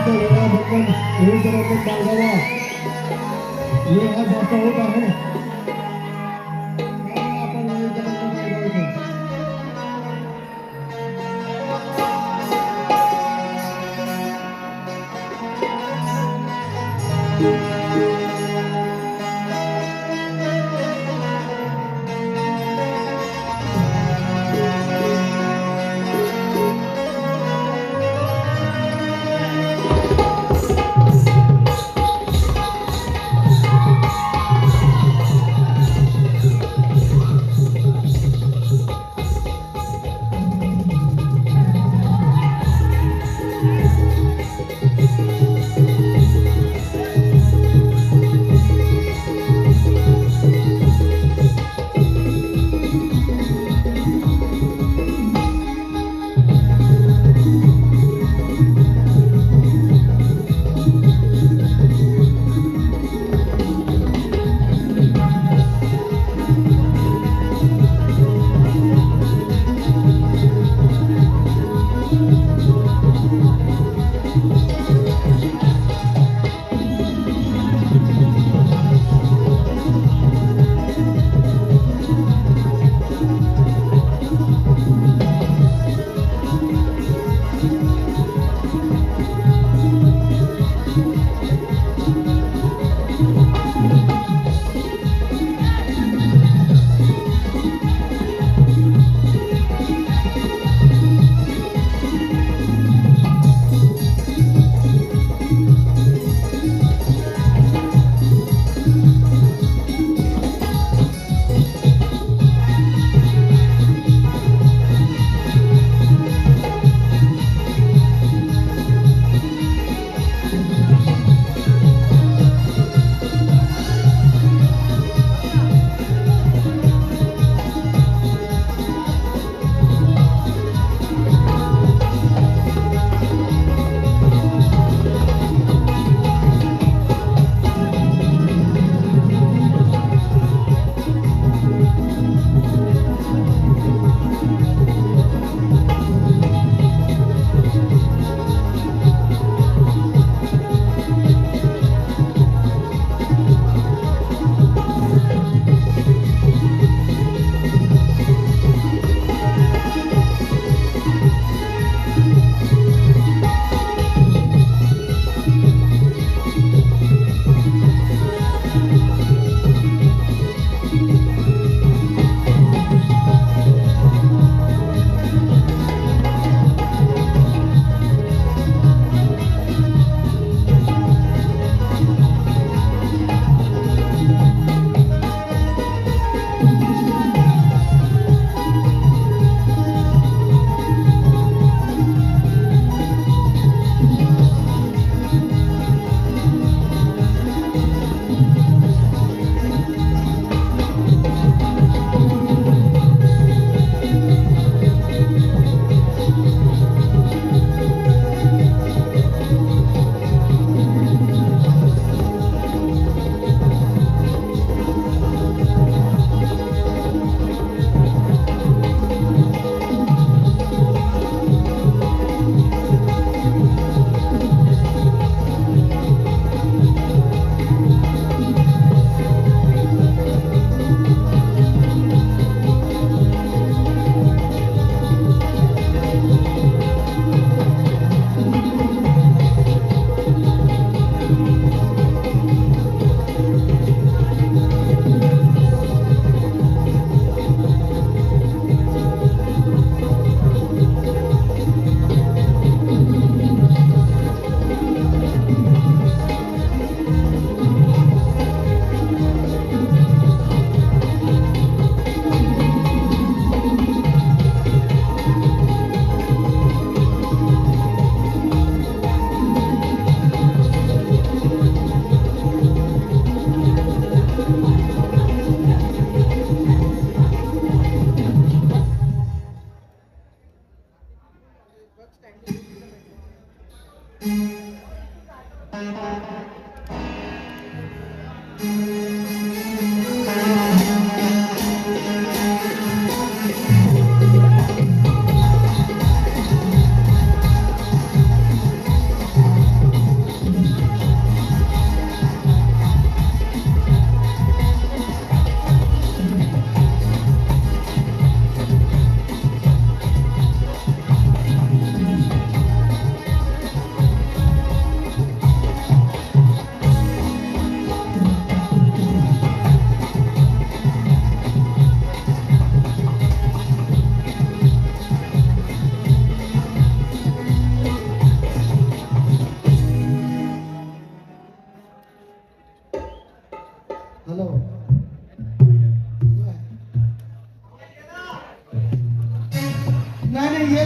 आमचं वेळापत्रक वेळेपर्यंत बाळगावा हे आज असं होत आहे आपण वेळेपर्यंत बाळगायचं.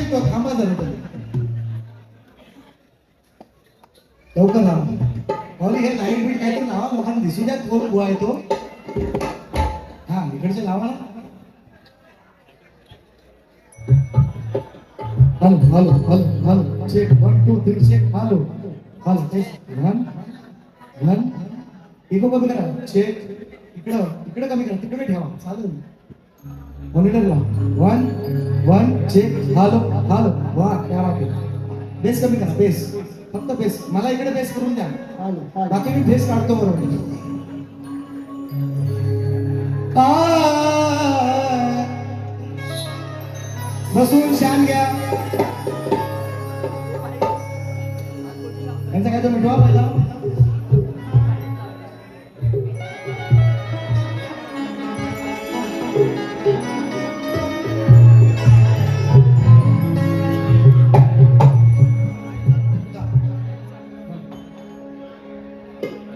निघतो, थांबा जरा तरी. लवकर राहा पाहुणे. हे लाईट बीट काहीतरी लावा, लोकांना दिसू द्या कोण बुवा आहे तो. हा इकडचे लावा ना. Hello hello hello hello check 1 2 3 check. Hello hello test 1 1. Echo कमी करा. चेक. इकडं कमी करा, तिकडे ठेवा चालेल. मॉनिटरला 1 1 चेक. Hello hello. वा क्या बात आहे. बेस कमी करा, बेस फक्त बेस. मला इकडे बेस करून द्या, बाकी मी बेस काढतो बरोबर. बसून शान घ्या. यांचा काय तो मिठवा पाहिजे.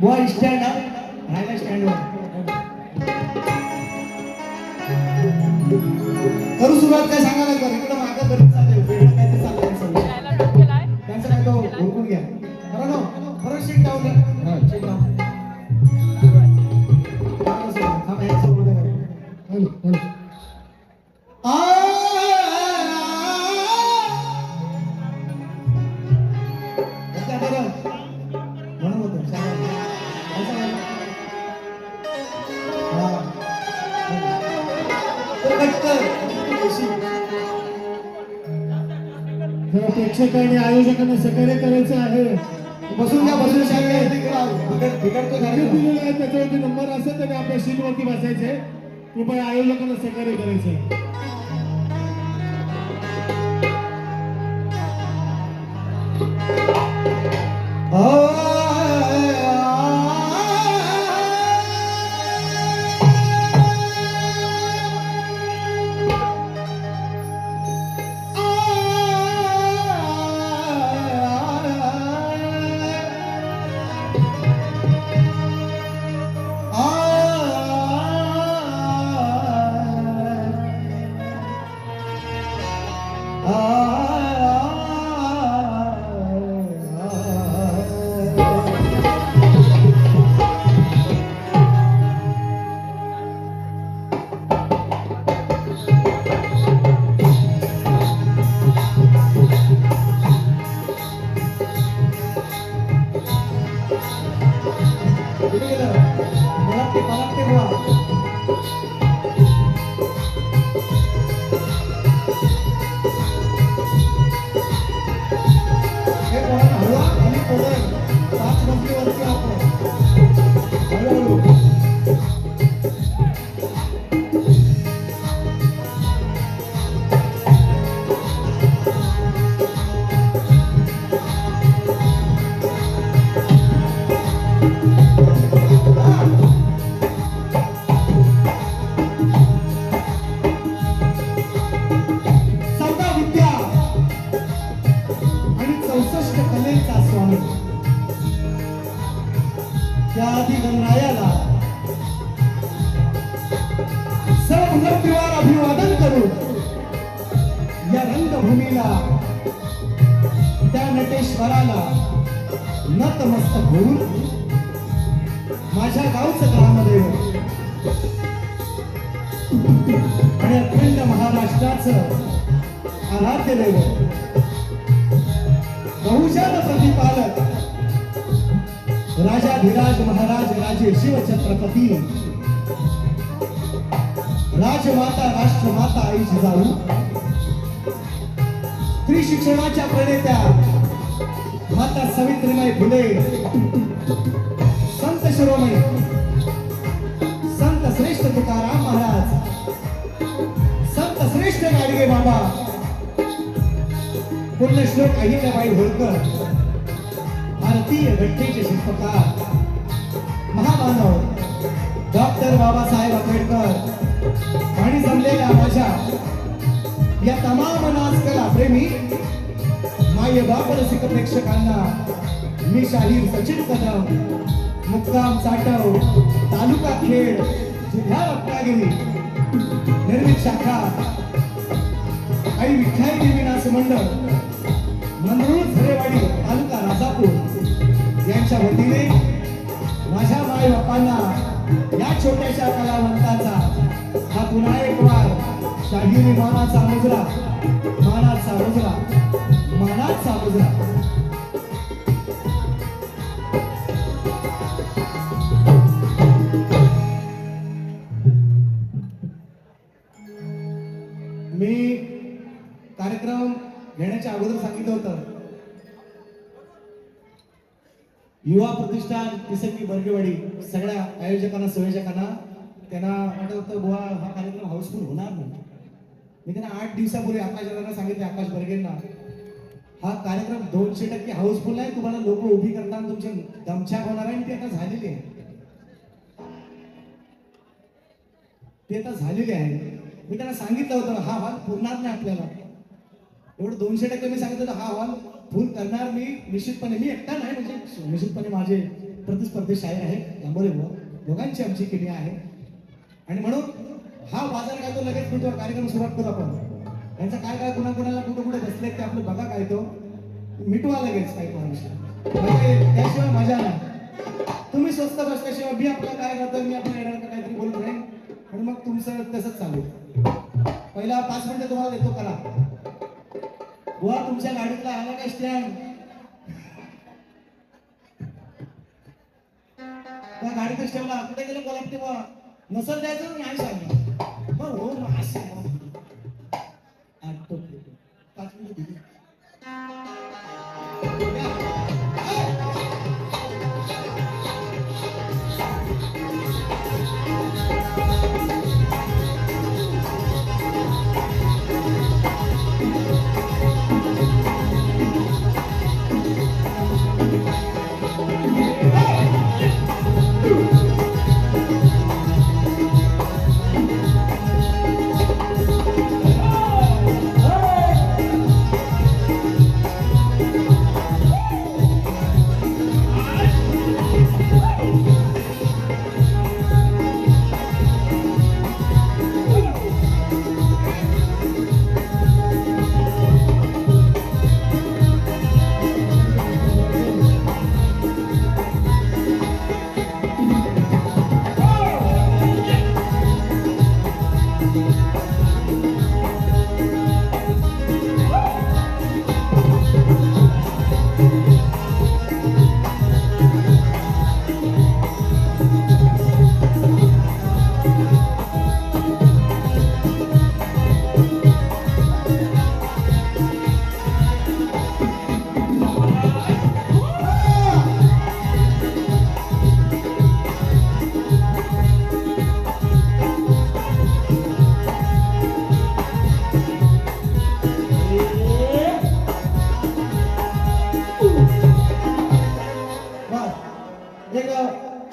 बुवा स्टँड राहायला स्टँडवर करू सुरुवात. काय सांगायला कर इकडं मागं करीत चाललंय, वेगळं काय ते चाललंय सगळं. त्यांचं काय तो ओळखून घ्या. बरं ना, बरं शीट डाऊन द्या. हा शीट डाऊन. प्रेक्षकांनी आयोजकांना सहकार्य करायचं आहे. बसून घ्या, बसून दिलेलं आहे त्याच्यावरती नंबर असेल तर आपल्या शीटवरती बसायचे. कृपया आयोजकांना सहकार्य करायचं. अभिवादन करून या रंगभूमीला त्या नटेश्वराला नतमस्तक होऊन माझ्या गावचं ग्रामदैव आणि अखंड महाराष्ट्राचं आराध्य दैवत बहुजन प्रतिपालक राजाधिराज महाराज राजे शिवछत्रपती राजमाता राष्ट्रमाता आई जिजाऊ स्त्री शिक्षणाच्या प्रणेत्या माता सावित्रीबाई फुले संत शिरोमणी संत श्रेष्ठ तुकाराम महाराज संत श्रेष्ठ गाडगे बाबा पुण्यश्लोक अहिल्याबाई होळकर भारतीय घटनेचे शिल्पकार महामानव डॉक्टर बाबासाहेब आंबेडकर आणि जमलेल्या माझ्या या तमाम नाचकला प्रेमी माय बाप रसिक प्रेक्षकांना मी शाहीर सचिन कदम मुक्काम चाटव तालुका खेड जिल्हा रत्नागिरी निर्मित शाखा आई विठ्ठल देवी विकास मंडळ मंगरूळ झरेवाडी तालुका राजापूर यांच्या वतीने माझ्या माय बापांना या छोट्याशा कलावंताचा हा पुन्हा एक वार शाहिरी मानाचा मुजरा मानाचा मुजरा मानाचा मुजरा. मी कार्यक्रम घेण्याच्या अगोदर सांगितलं होतं युवा प्रतिष्ठान तिसकी बर्गेवाडी सगळ्या आयोजकांना संयोजकांना त्यांना वाटत होतं बुवा हा कार्यक्रम हाऊसफुल होणार नाही. मी त्यांना 8 दिवसापूर्वी आकाशदादांना सांगितले, आकाश बर्गेंना, हा कार्यक्रम 200% हाऊसफुल आहे, तुम्हाला लोक उभी करताना तुमची दमछाक होणार आहे. आणि ती आता झालेली आहे, ते आता झालेले आहे. मी त्यांना सांगितलं होतं हा हॉल पुरणार नाही आपल्याला, एवढं 200% मी सांगितलं होतं हा हॉल फुल करणार मी निश्चितपणे. मी एकटा नाही, म्हणजे निश्चितपणे माझे प्रतिस्पर्धी शाहीर आहेत लांबोरे दोघांची आमची केली आहे. आणि म्हणून हा बाजार काय तो लगेच मिटवा, कार्यक्रम सुरुवात करू आपण. त्यांचा काय काय कुणाला कुठं कुठे बसले ते आपलं बघा, काय तो मिटवा लगेच काय विषय, म्हणजे त्याशिवाय मजा नाही. तुम्ही स्वस्त बसल्याशिवाय मी आपलं काय करतो, मी आपल्या येणार काहीतरी बोलत नाही. आणि मग तुमचं तसंच चालू. पहिला 5 मिनिटं तुम्हाला देतो, करा बुवा तुमच्या गाडीतला आला काय स्टँड, त्या गाडीचं स्टँडला कुठे गेलं बोला तेव्हा नसल द्यायचं नाही सांगितलं. मग हो मग असं 5 मिनिटं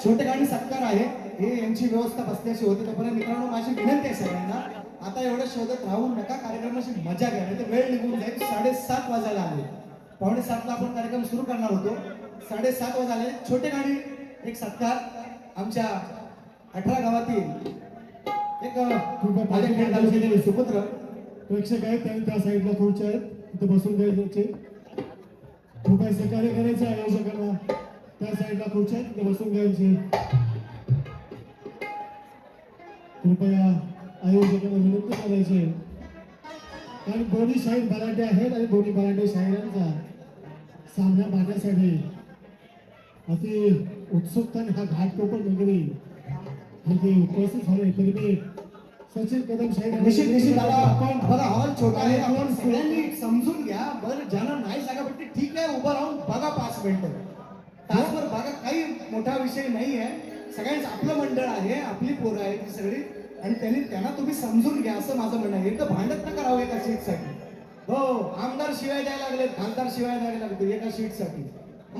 छोटे गाणी सत्कार आहे हे यांची व्यवस्था बसल्याची होती. तोपर्यंत मित्रांनो माझी विनंती आहे सगळ्यांना, आता एवढं शोधत राहू नका, कार्यक्रमाची मजा घ्या, नाही तर वेळ निघून जाईल. 7:30 वाजायला आले, 6:45ला आपण कार्यक्रम सुरू करणार होतो, 7:30 वाजायला आले. छोटे गाणी एक सत्कार आमच्या 18 गावातील एक माझ्या तालुक्यातील सुपुत्र प्रेक्षक आहेत, त्यांनी त्या साईडला खुर्च्या आहेत, तिथे बसून द्यायचे. कृपया सहकार्य करायचे आयोजकांना, त्या साईडला खुर्च्या आहेत, तिथे बसून घ्यायचे. कृपया आयोजकांना विनंती करायचे, कारण दोन्ही शाहीर मराठी आहेत आणि दोन्ही मराठी शाहिरांचा सामना पाहण्यासाठी अति उत्सुकताने हा घाटकोपर नगरी येथे उपस्थित झाले. तरी मी सचिन कदम शाहीर निश्चित आपण बघा हॉल छोटा आहे, आपण सगळ्यांनी समजून घ्या. बरं ज्यांना नाही जागा भेटते ठीक आहे, उभं राहून बघा 5 मिनिटं तासभर बघा, काही मोठा विषय नाही आहे. सगळ्यांचं आपलं मंडळ आहे, आपली पोरं आहे ती सगळी, आणि त्यांना तुम्ही समजून घ्या असं माझं म्हणणं आहे. तर भांडत नका राहू एका सीटसाठी. हो आमदार शिवाय द्यायला लागले, खासदार शिवाय द्यायला लागले एका सीटसाठी.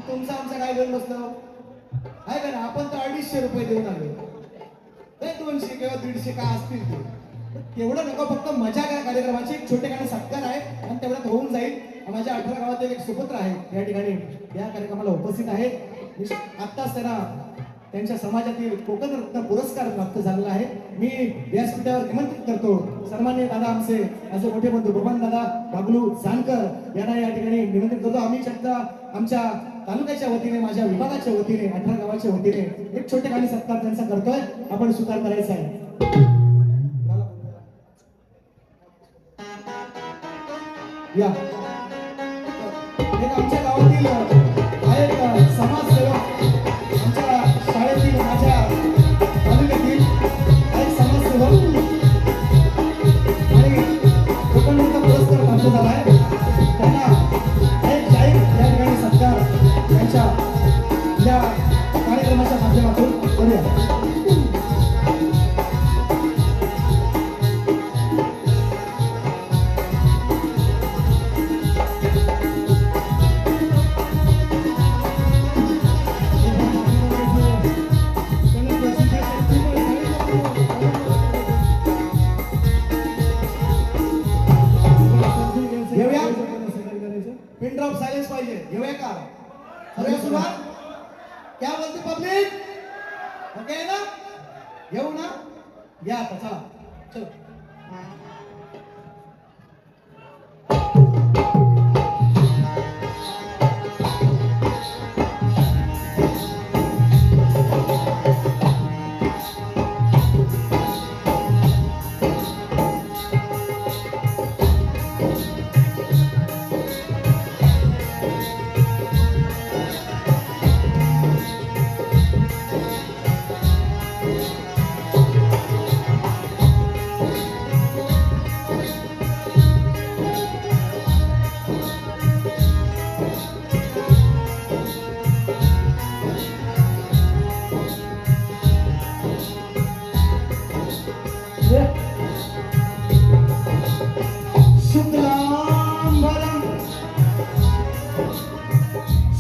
तुमचं आमचं काय घेऊन बसलो आहे का ना? आपण तर 250 रुपये देऊन आलो, 200 किंवा 150 काय असतील ते. तेवढं नको, फक्त मजा घ्या कार्यक्रमाची. एक छोटे गाणे सत्कार आहे आणि तेवढ्यात होऊन जाईल. माझ्या 18 गावातील एक सुपुत्र आहे या ठिकाणी या कार्यक्रमाला उपस्थित आहेत. आत्ताच त्यांना त्यांच्या समाजातील कोकण रत्न पुरस्कार प्राप्त झालेला आहे. मी व्यासपीठावर निमंत्रित करतो सन्माननीय दादा आमचे माझे मोठे बंधू बबन दादा बाबलू जानकर यांना या ठिकाणी निमंत्रित करतो. आम्ही शकता आमच्या तालुक्याच्या वतीने, माझ्या विभागाच्या वतीने, 18 गावाच्या वतीने एक छोटेखानी सत्कार त्यांचा करतोय. आपण स्वीकार करायचा आहे. या एक आमच्या गावातील आहेत समाजसेवक, आमच्या शाळेतील, माझ्या तालुक्यातील एक समाजसेवक आणि कोकणरत्न पुरस्कार प्राप्त झाला आहे. त्यांना एक जाहीर या ठिकाणी सत्कार त्यांच्या या कार्यक्रमाच्या माध्यमातून करूया. पिन ड्रॉप सायलेन्स पाहिजे. घेऊया का? करूया सुरुवात. क्या बोलते पब्लिक? ओके आहे ना? घेऊ ना? या आता चला. चलो.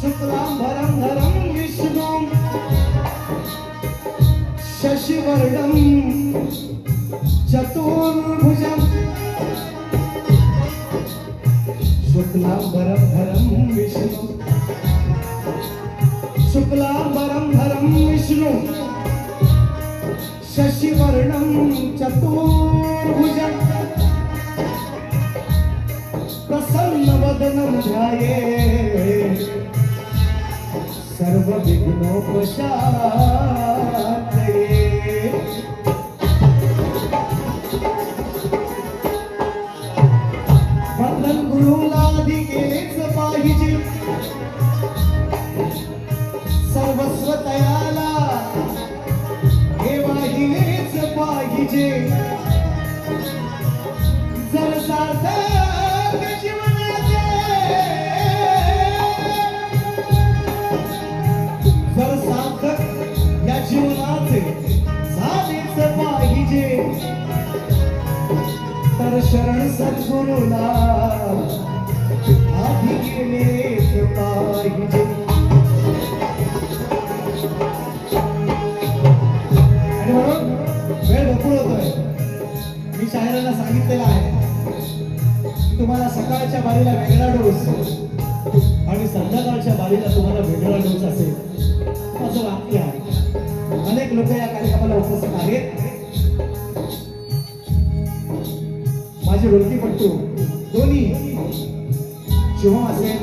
शुक्लांबरं धरं विष्णुं शशिवर्णं चतुर्भुजं शुक्लांबरं धरं विष्णुं शुक्लांबरं धरं विष्णुं शशिवर्णं चतुर्भुजं प्रसन्नवदनं ध्यायेत् सर्व विघ्नोपशान्तये. वंदन गुरुलादिकेच पाहिजे सर्वस्व तयाला हे वाहिलेच पाहिजे. जर सार्थक जीवनाचे जर सार्थक या जीवनाचे झालेच पाहिजे तर शरण सद्गुरूला आधी गेलेच पाहिजे. आणि म्हणून वेळ भरपूर होतोय. मी शाहिरांना सांगितलेलं आहे की तुम्हाला सकाळच्या बारीला वेगळा डोस आणि संध्याकाळच्या बारीला तुम्हाला वेगळा डोस असेल असं वाक्य आहे. अनेक लोक या कार्यक्रमाला उपस्थित आहेत. माझे ओळखीपट्टू दोन्ही शुभम असेल,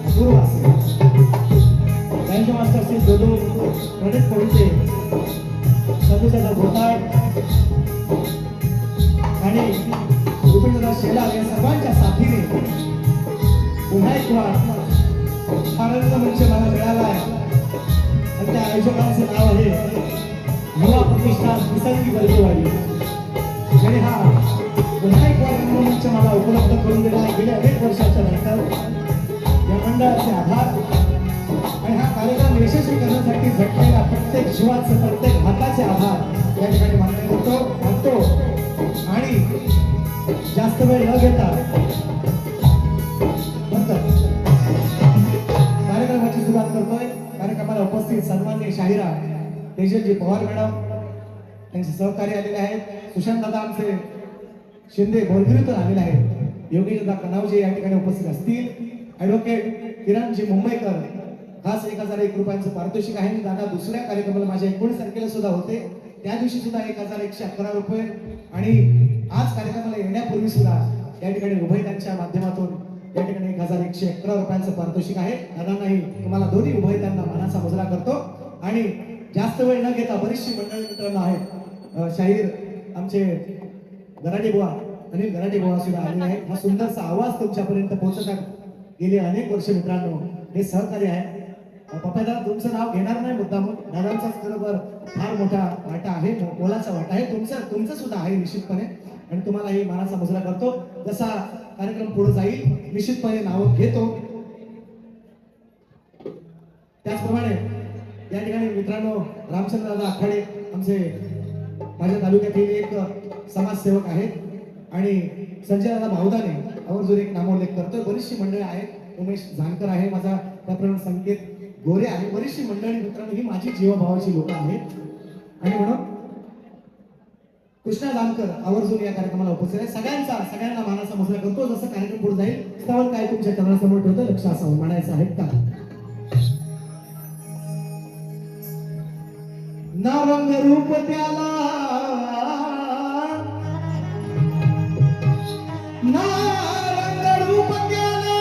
अपूर्व असेल, बँक मास्टर असेल, दोदो प्रणित कोळते, संतोषदादा घोटाळ आणि रुपेंद्रदा शेलार या सर्वांच्या साथीने पुन्हा एक आनंद मंच मला मिळाला आहे. आणि त्या आयोजकांचे नाव आहे युवा प्रतिष्ठान निसर्गी वर्गवाडी. ज्याने हा पुन्हा एक रंगमंच मला उपलब्ध करून दिला आहे. गेल्या अनेक वर्षाच्या नंतर या मंडळाचे आभार. आणि हा कार्यक्रम यशस्वी करण्यासाठी झटलेल्या प्रत्येक जीवाचे, प्रत्येक हाताचे आभार या ठिकाणी मानतो. आणि जास्त वेळ न घेता कार्यक्रमाची सुरुवात करतोय. कार्यक्रमाला उपस्थित सन्माननीय शाहिरा तेजलजी पवार मॅडम, त्यांचे सहकारी आलेले आहेत. सुशांत दादा आमचे शिंदे बोरगिरीतून आलेले आहेत. योगेश दादा कनावजे या ठिकाणी उपस्थित असतील. ॲडव्होकेट किरणजी मुंबईकर खास 1001 रुपयांचं पारितोषिक आहे. मी दादा दुसऱ्या कार्यक्रमाला माझ्या 19 तारखेला सुद्धा होते, त्या दिवशी सुद्धा 1111 रुपये आणि आज कार्यक्रमाला येण्यापूर्वी सुद्धा या ठिकाणी उभयतांच्या माध्यमातून या ठिकाणी 1111 रुपयांचं पारितोषिक आहे. दादांनाही तुम्हाला दोन्ही उभयतांना मानाचा मुजरा करतो आणि जास्त वेळ न घेता बरीचशी मंडळी मित्रांनो आहेत. शाहीर आमचे गराटे बुवा, अनिल गराटे बुवा सुद्धा आलेले आहेत. हा सुंदरसा आवाज तुमच्यापर्यंत पोहोचतात गेली अनेक वर्ष मित्रांनो, हे सहकार्य आहे. पप्पादा तुमचं नाव घेणार नाही मुद्दाम, दादांचाच बरोबर फार मोठा वाटा आहे, मोलाचा वाटा आहे. तुमचं सुद्धा आहे निश्चितपणे आणि तुम्हालाही मानाचा मुजरा करतो. जसा कार्यक्रम पुढे जाईल निश्चितपणे नाव घेतो. त्याचप्रमाणे या ठिकाणी मित्रांनो रामचंद्र दादा आखाडे आमचे माझ्या तालुक्यातील एक समाजसेवक आहेत आणि संजय दादा भाऊदाने आवर्जून एक नामोल्लेख करतोय. बरीचशी मंडळी आहेत. उमेश जानकर आहे माझा, त्याप्रमाणे संकेत गोरे आहे. बरीचशी मंडळी मित्रांनो ही माझी जीवभावाची लोक आहेत आणि म्हणून कृष्णा जानकर आवर्जून या कार्यक्रमाला उपस्थित आहे. सगळ्यांना मानाचा मुजरा करतो. जसं कार्यक्रम पुढे जाईल स्थळ काय तुमच्या चरणासमोर ठेवतो, लक्ष असावं. म्हणायचं आहे का ना रंग रूप त्याला, ना रंग रूप त्याला,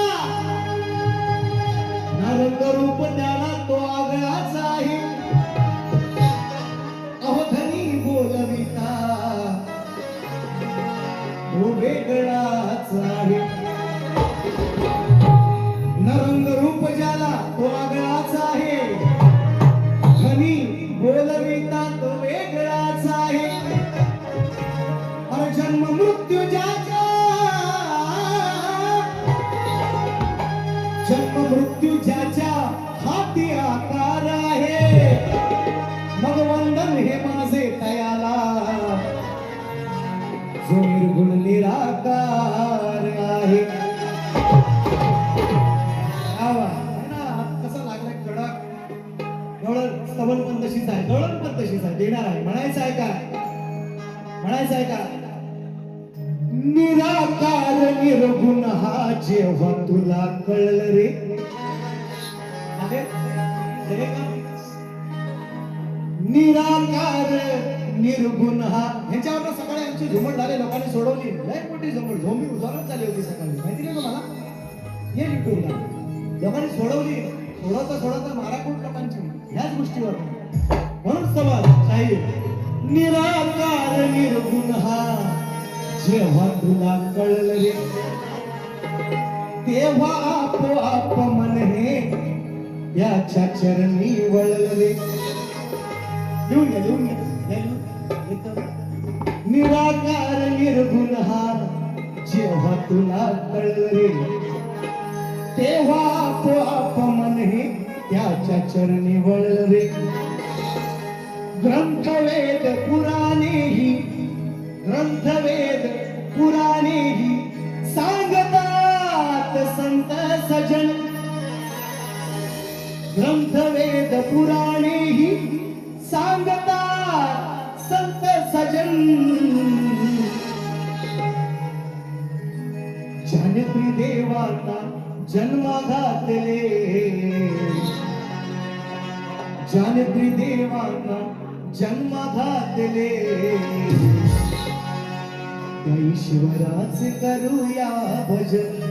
ना रंग रूप त्याला तो आगळाच आहे. अवधनी बोलविता तो वेगळाच आहे. न रंग रूप ज्याला तो आगळाच आहे, धनी बोलविता तो वेगळाच आहे. और जन्म मृत्यू ज्याचा, जन्म मृत्यू ज्याच्या हाती आकार आहे. मग वंदन हे माझे तयाला जो निर्गुण निराकार आहे. कसा लागलाय कडक, गवळण स्तवन पण तशीच आहे, गवळण पण तशीच आहे, देणार आहे. म्हणायचं आहे का, म्हणायचं आहे का निराकार निर्गुण हा जेव्हा तुला कळलं रे. निराकार निर्गुण हा, ह्याच्यावर सकाळी आमची झुमट झाले, लोकांनी सोडवली. लय मोठी झुमट, झोंबी उजाळत झाली होती सकाळी, माहिती नाही तुम्हाला. हे युट्यूबला लोकांनी सोडवली. सोडवता माराकूट लोकांची ह्याच गोष्टीवर. म्हणून सवाल शाहीर निराकार निर्गुण हा जेव्हा तुला कळलं रे, तेव्हा आपोआप मन हे याच्या चरणी वळलं रे. लिहून घ्या. निराकार निर्गुण हा जेव्हा तुला कळलं रे, तेव्हा आपोआप मन हे त्याच्या चरणी वळलं रे. ग्रंथवेद पुराणेही, ग्रंथवेद पुराणेही सांगतात संत सजन. ग्रंथवेद पुराणेही सांगतात संत सजन. ज्याने त्रिदेवांना जन्म घातले, ज्याने त्रिदेवांना जन्म घातले, त्या ईश्वराच करूया भजन.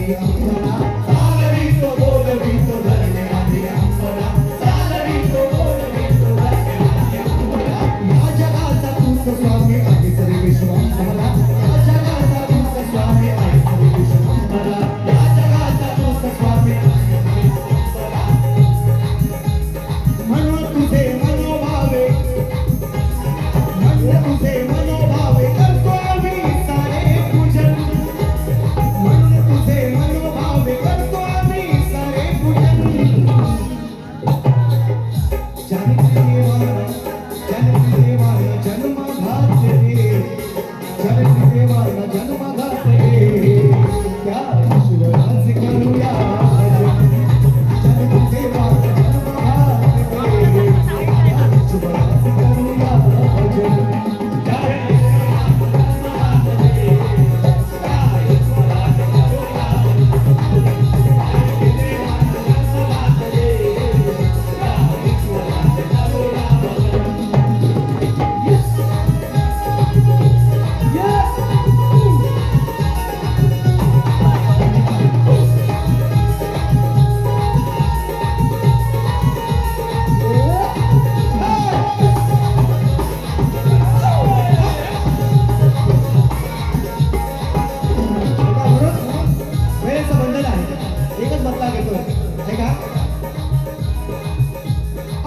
आधी अंबरा चालवी तो बोलवी तो धरणे आधी अंबरा चालवी तो बोलवी तो धरणे आधी अंबरा या जगाचा तूच स्वामी आहेस रे विश्वांभरा या जगाचा तूच स्वामी आहेस रे विश्वांभरा या जगाचा तूच स्वामी आहेस रे विश्वांभरा म्हणून तुझे मनोभावे म्हणून तुझे मनोभावे करतो आम्ही सारे पूजन म्हणून तुझे मनोभावे करतो आम्ही सारे पूजन जानकी देवाला जन्म घातले जानकी देवाला जन्म घातले त्या ईश्वराचे करूया जानकी देवाला जन्म घातले त्या ईश्वराचे करूया भजन वेळेचं बंधन आहे एकच बदला घेतो हे का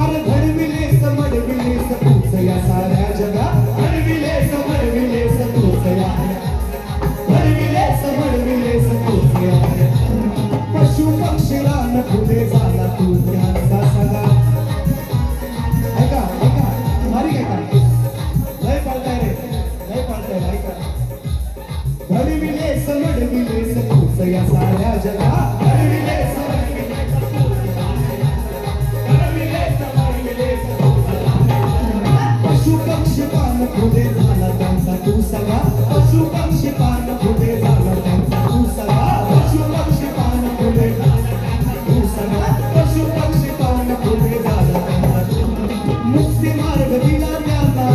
अरे घडविलेस मडविलेस तूच या साऱ्या जगा घडविलेस मडविलेस तूच या घडविलेस मडविलेस तूच या पशु पक्षीला न फुले झाला तू त्यांचा सगा ऐका ऐका मारी ऐका लय पाळताय रे लय पाळताय ऐका घडविलेस मडविलेस तूच या साऱ्या जगा घडविलेस मडविलेस पशु पक्षी पान फुले झाला त्यांचा तू सगा पशु पक्षी पान फुले झाला त्यांचा तू सगा पशु पक्षी पान फुले झाला त्यांचा तू सगा पशु पक्षी पान फुले झाला त्यांचा तू मुक्ती मार्ग दिला त्यांना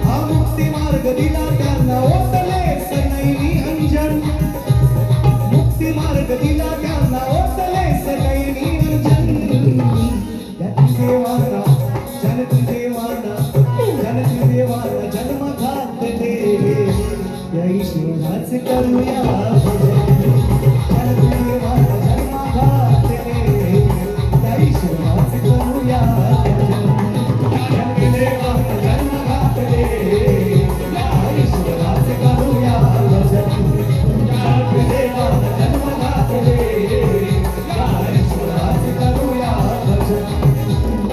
हा मुक्ती मार्ग दिला त्यांना ओतले सनैनी अंजन मुक्ती मार्ग दिला त्यांना ओतले सनैनी अंजन देवाना जनती देवाना जनती देवाना जन्म घातले या ईश्वराचे करूया भजन जनती देवाना जन्म घातले या ईश्वराचे करूया भजन जनती देवाना जन्म घातले या ईश्वराचे करूया भजन जनती देवाना जन्म घातले या ईश्वराचे करूया भजन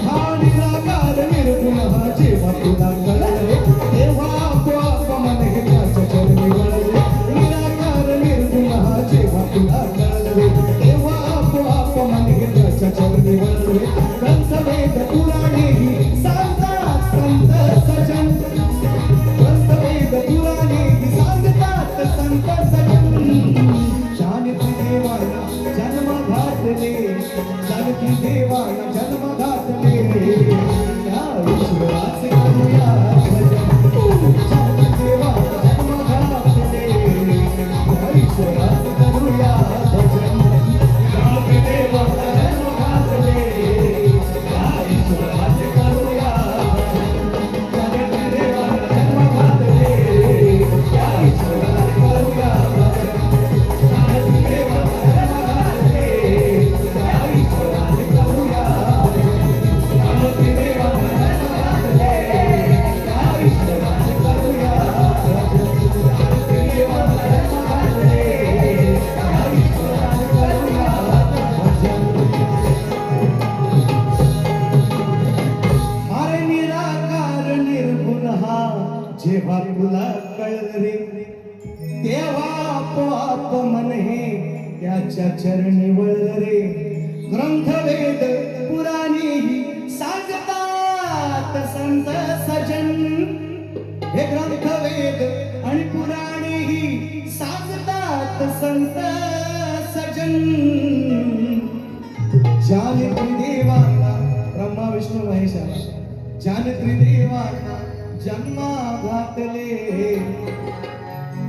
हा निराकार निर्गुण हा जेव्हा तुला कळले तेव्हा आपोआप मन हे त्याच्या चरणी वळले निराकार निर्गुण हा जेव्हा तुला कळले तेव्हा आपोआप मन हे त्याच्या चरणी वळले ग्रंथ वेद पुराणेही सांगतात संत सजन ग्रंथ वेद पुराणेही सांगतात संत सजन जानकी देवाला जन्म घातले जानकी देवाला जन्म घातले या ईश्वराचे करूया भजन जानकी देवाला जन्म घातले या ईश्वराचे करूया भजन जानकी देवाला जन्म घातले या ईश्वराचे करूया भजन जानकी देवाला जन्म घातले या ईश्वराचे करूया भजन जानकी देवाला जन्म घातले या ईश्वराचे करूया जानकी देवाला जन्म घातले या ईश्वराचे करूया जानकी देवाला जन्म घातले या ईश्वराचे करूया अरे निराकार निर्गुण हा जेव्हा तुला कळलं रे तेव्हा आपोआप मन हे त्याच्या चरणी वळलं रे ग्रंथ वेद पुराणेही सांगतात संत सजन हे ग्रंथ वेद आणि पुराणेही सांगतात संत सजन जानकी देवाला ब्रह्मा विष्णू महेशाला जानकी देवाला जन्मा घातले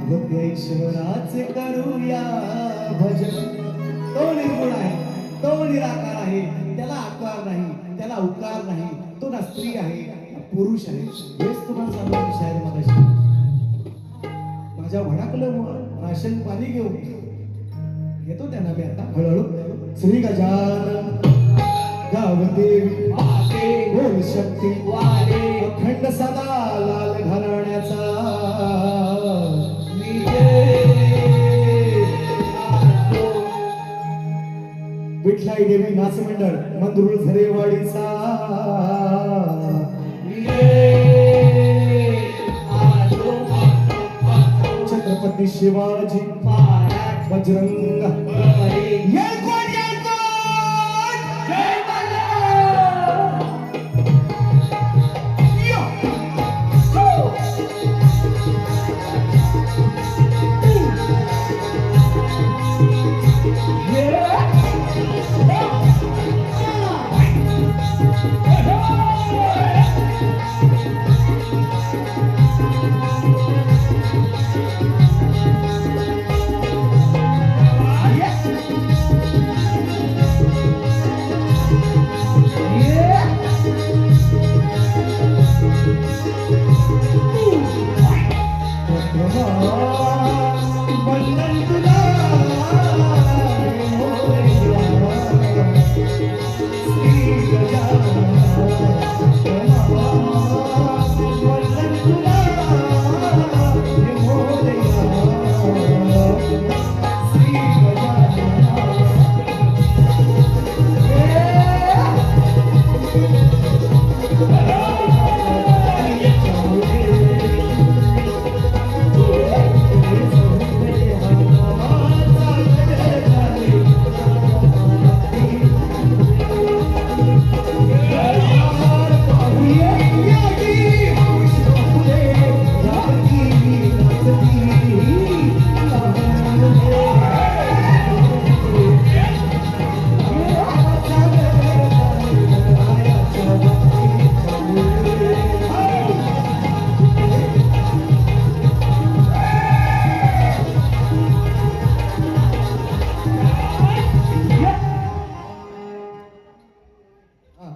बुद्धेश्वराचे करूया भजन. तो निर्गुण आहे, तो निराकार आहे, त्याला आकार नाही, त्याला उकार नाही, तो ना स्त्री आहे ना पुरुष आहे. हेच तुम्हाला सांगतो शायर मगाशी. माझ्या भडाकलं राशन पाणी घेऊन येतो त्यांना मी आता हळूहळू. श्री गजानन गावदेवी बोल शक्ती अखंड सदा लाल घराण्याचा विठलाई देवी नाच मंडळ मंदरुळ झरेवाडीचा छत्रपती शिवाजी बजरंग येळकोट, येळकोट! जय बाला! यो! हो!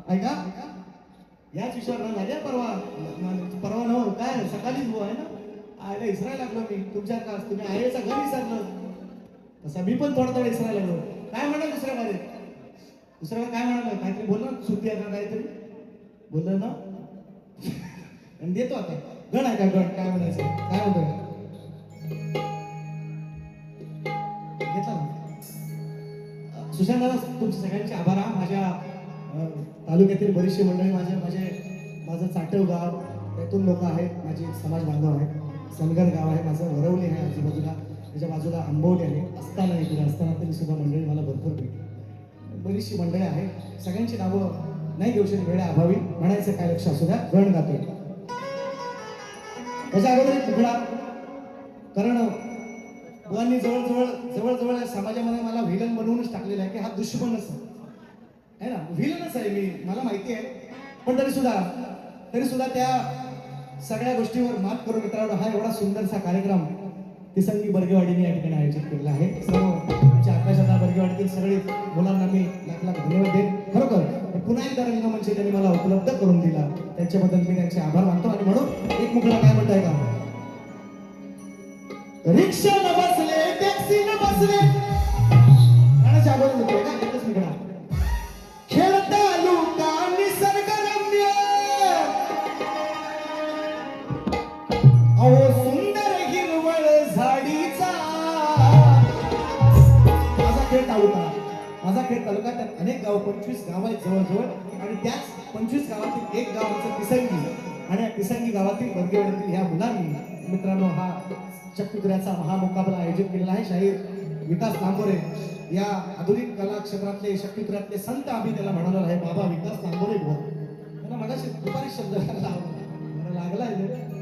ऐका, याच विषयावर झाल्या परवा परवा नव काय सकाळीच बुवा आहे ना. आयला इसरायला लागलो मी तुमच्या का तुम्ही आईचा घर विसरलं तसा मी पण थोडा थोडा इसरायला लागलो. काय म्हणाल दुसऱ्याला काय म्हणाल, काहीतरी बोल ना, सुट्टी आहे का काहीतरी बोललं ना. आणि देतो आता गण आहे का गण काय म्हणायचं काय म्हणतो घेतला ना. सुशांत दादा तुमचे सगळ्यांचे आभार. माझ्या तालुक्यातील बरीचशी मंडळी माझं चाटव गाव त्यातून लोक आहेत, माझे समाज बांधव आहेत. सनगर गाव आहे माझं, वरवली आहे आजूबाजूला, त्याच्या बाजूला आंबवली आहे. असताना इकडे असताना तरी सुद्धा मंडळी मला भरपूर भेटली. बरीचशी मंडळी आहेत, सगळ्यांची नावं नाही घेऊ शकत वेळा अभावी. म्हणायचं काय लक्ष असू द्या, गण गातोय त्याच्या अगोदर तुकडा. कारण बुवांनी जवळ समाजामध्ये मला व्हिलन बनवूनच टाकलेलं आहे की हा दुश्मनच आहे ना, व्हिलनच आहे मी, मला माहिती आहे. पण तरी सुद्धा त्या सगळ्या गोष्टीवर मात करून मित्रांनो हा एवढा सुंदरसा कार्यक्रम तिसंगी बर्गेवाडीने या ठिकाणी आयोजित केलेला आहे. सर्व आमच्या आकाशात बर्गेवाडीतील सगळे मुलांना मी लाख धन्यवाद देईन. खरोखर पुन्हा एकदा रंगमंच त्यांनी मला उपलब्ध करून दिला, त्यांच्याबद्दल मी त्यांचे आभार मानतो. आणि म्हणून एक मुकला काय म्हणताय का, रिक्षा न बसले टॅक्सी न बसले गाण्याच्या अगोदर होतोय का एकच मिनिट. खेळता लुका निसर्गरम्य अहो सुंदर हिरवळ झाडीचा. माझा खेळ तालुका त्यात अनेक गाव 25 गाव आहेत जवळजवळ. आणि त्याच 25 गावातील एक गाव आमचं तिसंगी. आणि या तिसंगी गावातील बर्गेवाडीतील ह्या मुलांनी मित्रांनो हा चक्कुत्र्याचा महामुकाबला आयोजित केलेला आहे. शाहीर विकास तांबोरे या आधुनिक कला क्षेत्रातले शक्तिपुरातले संत आम्ही त्याला म्हणालो आहे. बाबा विकास तांबोरे बोल त्यांना मगाशी दुपारी शब्द लागलाय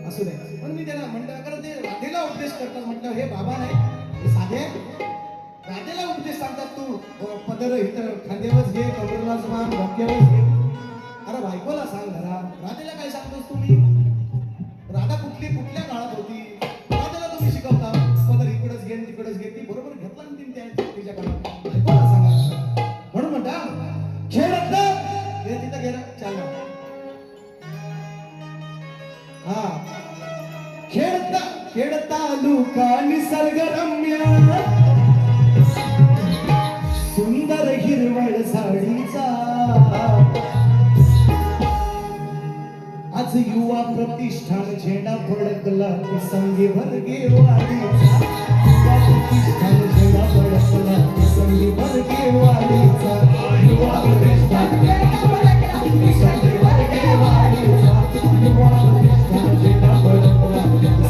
असू दे. पण मी त्याला म्हटलं कारण ते राधेला उपदेश करतात, म्हटलं हे बाबा नाही हे साधे राधेला उपदेश सांगतात. तू पदर इथं खांद्यावर घे, कमरला जमान डोक्यावर घे. अरे बायकोला सांग घरा, राधेला काय सांगतोस तुम्ही? राधा कुठल्या काळात होती राधेला तुम्ही शिकवता. हा खेळता खेळता लुका निसर्गरम्य सुंदर हिरवळ साडीचा आज युवा प्रतिष्ठान झेंडा फडकला संगी भरगे वाडीचा युवा प्रतिष्ठान झेंडा फडकला संगी भरगे वाडीचा युवा प्रतिष्ठान संगी भरगे वाडीचा युवा प्रतिष्ठान झेंडा फडकला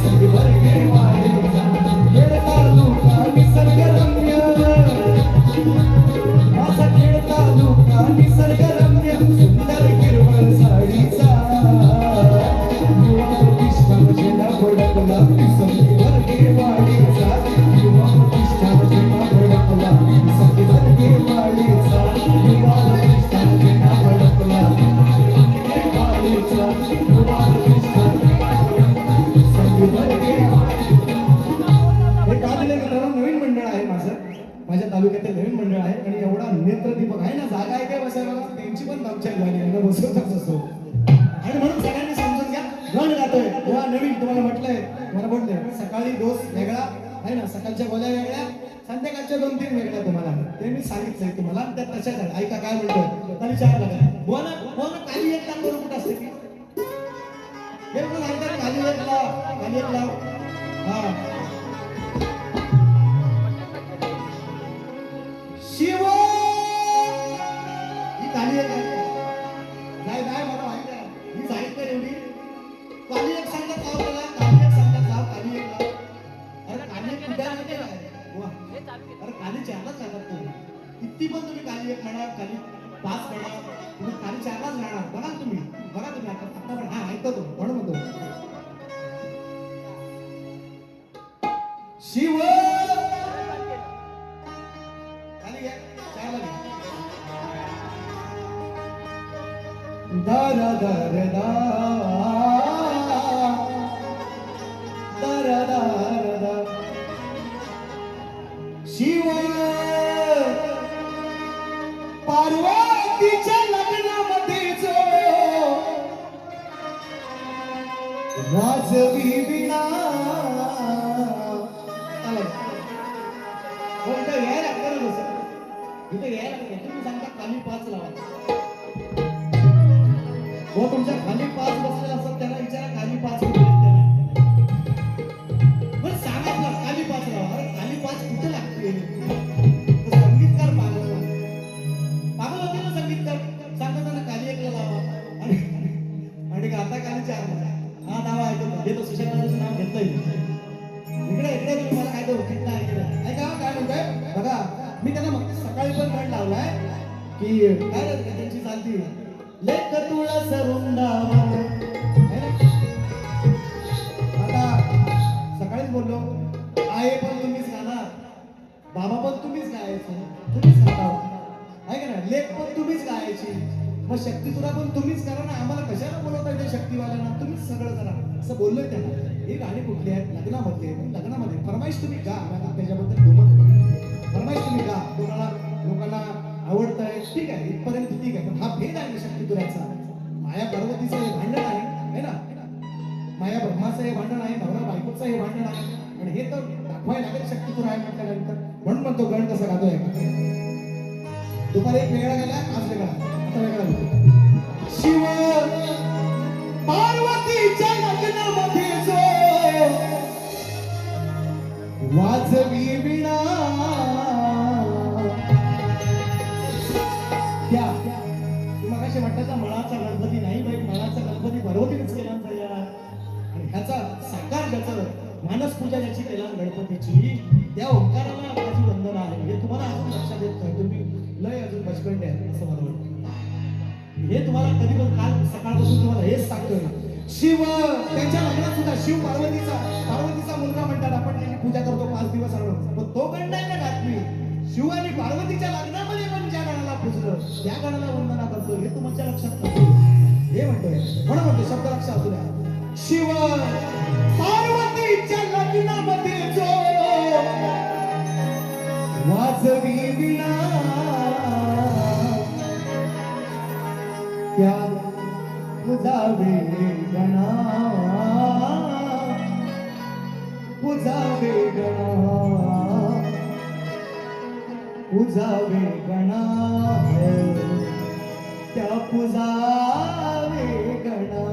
संगी भरगे वाडीचा खेळता लुका निसर्गरम्य असा खेळता लुका निसर्गरम्य सुंदर हिरवळ साडीचा युवा प्रतिष्ठान झेंडा फडकला संगी भरगे वाडीचा युवा प्रतिष्ठान झेंडा फडकला संगी भरगे वाडीचा युवा प्रतिष्ठान झेंडा फडकला वाडीचा युवा प्रतिष्ठान संगी भरगे हे काढलेलं मित्रांनो नवीन मंडळ आहे माझ्या तालुक्यातील नवीन मंडळ आहे आणि एवढा नेत्रदीपक आहे ना जागा आहे काय बसायला त्यांची पण दामचाई झाली यांना बसवतच असतो आणि म्हणून सगळ्यांनी समजून घ्या गण गातोय तेव्हा नवीन तुम्हाला म्हटलंय मला म्हटलंय सकाळी डोस वेगळा आहे ना सकाळच्या बोल्या वेगळ्या संध्याकाळच्या 2-3 वेगळ्या तुम्हाला ते मी सांगितलंय तुम्हाला त्या तशाच आहेत ऐका काय म्हणतोय खाली 4 लागा बोला खाली एक लाख बरोबर कुठं असते की हे पण सांगतात खाली एक लाव हा शिव ही काली एक नाही मला माहिती आहे ही साहित्य एवढी काली एक सांगतात लाव मला काली एक सांगतात लाव काली एक लाव अरे काली एक कुठे माहिती आहे वा अरे काली 4लाच सांगतात तुम्ही किती पण तुम्ही काली एक म्हणा काली 5 म्हणा तुम्ही काली 4लाच राहणार बघा तुम्ही आता पण हा ऐकतो म्हणून म्हणतो शिव दारा दारा दारा दारा शिव पार्वतीच्या लग्नामध्ये जो वाजवी विणा कोणतं यायला लागतं इथं यायला लागतं तुम्ही सांगता खाली 5 लावा वो तुमच्या खाली 5 बसलेला असतात त्यांना विचारा खाली 5 कुठे बरं सांगा खाली 5 लावा अरे खाली 5 कुठे लागते संगीतकार पागल होते ना संगीतकार सांगा त्यांना खाली 1 लावा आणि आता खाली 4 लावा हा नाव ऐकतो घेतो सुशांतचं नाव घेतलंय इकडे तुम्ही मला काय तो कितना ऐका काय म्हणतोय बघा मी त्यांना मग सकाळी पण म्हण लावलाय की काय त्यांची चालती लेख तुळा सरुंदावा आता सकाळीच बोललो आहे पण तुम्हीच गाणार बाबा पण तुम्हीच गायचं तुम्हीच गाणार आहे का ना लेख पण तुम्हीच गायची मग शक्ती तुला पण तुम्हीच करा ना आम्हाला कशाला बोलवता येते शक्तीवाल्यांना तुम्हीच सगळं करा असं बोललोय त्यांना ही गाणी कुठली आहेत लग्नामध्ये फरमाईश तुम्ही गा त्याच्याबद्दल दुमत फरमाईश तुम्ही गा लोकांना आवडतंय ठीक आहे इथपर्यंत ठीक आहे पण हा भेद आहे ना शक्ती तुऱ्याचा माया पार्वतीचं हे भांडण आहे ना माया ब्रह्माचं हे भांडण आहे नवरा बायकोचं हे भांडण आहे आणि हे तर दाखवायला लागेल शक्ती तुरा आहे म्हटल्यानंतर म्हणून म्हणतो गण कसं गातोय दुपारी एक वेगळा गेला आज वेगळा आता वेगळा शिव पार्वतीच्या लग्नामध्ये जो वाजवी विणा त्या मगाशी म्हटलं मळाचा गणपती नाही बाई मळाचा गणपती भरवतीनेच केला यार आणि ह्याचा साकार ज्याचं मानस पूजा ज्याची केला गणपतीची त्या ओंकाराला माझी वंदना आहे हे तुम्हाला अजून लक्षात येत नाही तुम्ही लय अजून बचपंडे आहे असं मला वाटतं हे तुम्हाला कधी पण काल सकाळपासून तुम्हाला हेच सांगतोय शिव त्यांच्या लग्नात सुद्धा शिव पार्वतीचा मुलगा म्हणतात आपण त्याची पूजा करतो 5 दिवस पण तो गण नाही ना घातली शिव आणि पार्वतीच्या लग्नामध्ये पण ज्या गणाला पूजलं त्या गणाला वंदना करतो हे तुमच्या लक्षात नसतो हे म्हणतोय म्हणून म्हणतो शब्द लक्षात असू द्या शिव पार्वतीच्या लग्नामध्ये जो वाजवी विणा त्या मुजावे गणा पूजावे गणा त्या पूजावे गणा